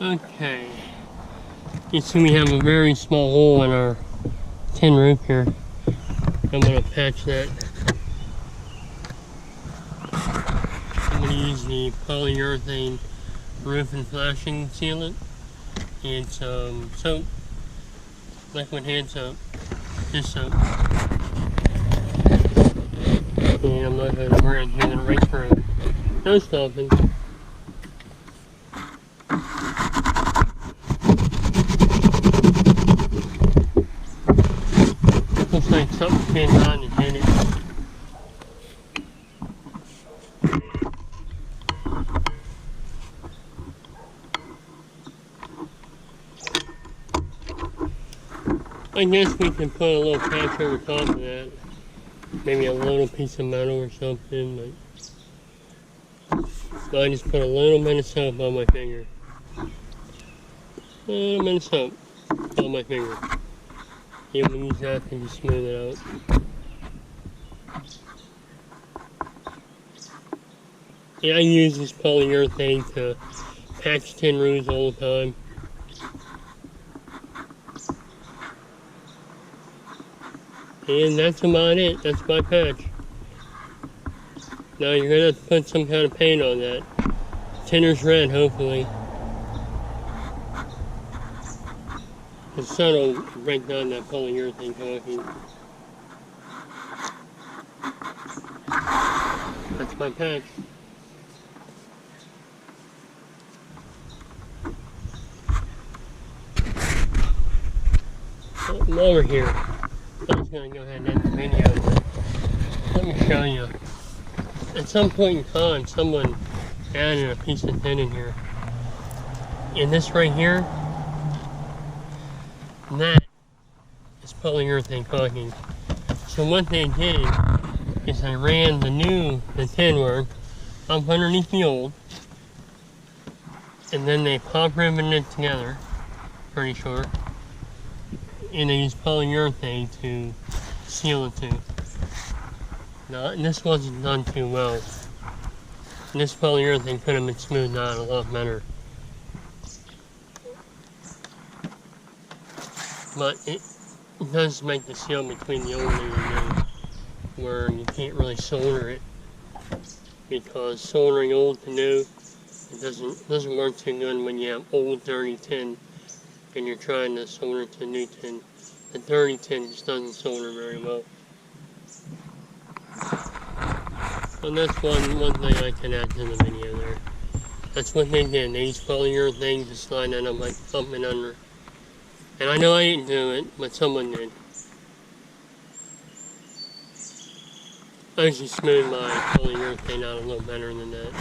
Okay. You see we have a very small hole in our tin roof here. I'm going to patch that. I'm going to use the polyurethane roof and flashing sealant and some soap, liquid hand soap, just soap. And I'm not going to wear it here right through. No stopping. Looks like something came on and hit it. I guess we can put a little patch over top of that. Maybe a little piece of metal or something. But I just put a little bit of soap on my finger. A little bit of soap on my finger. You can use that to just smooth it out. Yeah, I use this polyurethane to patch tin roofs all the time. And that's about it. That's my patch. Now you're going to have to put some kind of paint on that. Tinner's red, hopefully. The sun will break down that polyurethane caulking. That's my patch. I'm over here. I'm just going to go ahead and end the video, but let me show you. At some point in time, someone added a piece of tin in here. And this right here, that is polyurethane caulking. So what they did is they ran the tin work up underneath the old, and then they pop ribboned it together, pretty sure. And they use polyurethane to seal it too. Now, this wasn't done too well. This polyurethane could have been smoothed out a lot better. But it does make the seal between the old and the new, where you can't really solder it. Because soldering old to new, it doesn't work too good when you have old dirty tin and you're trying to solder to new tin. The dirty tin just doesn't solder very well. And that's one thing I can add to the video there. That's what they did. They used polyurethane to slide that up and under. And I know I didn't do it, but someone did. I usually smooth my polyurethane out a little better than that.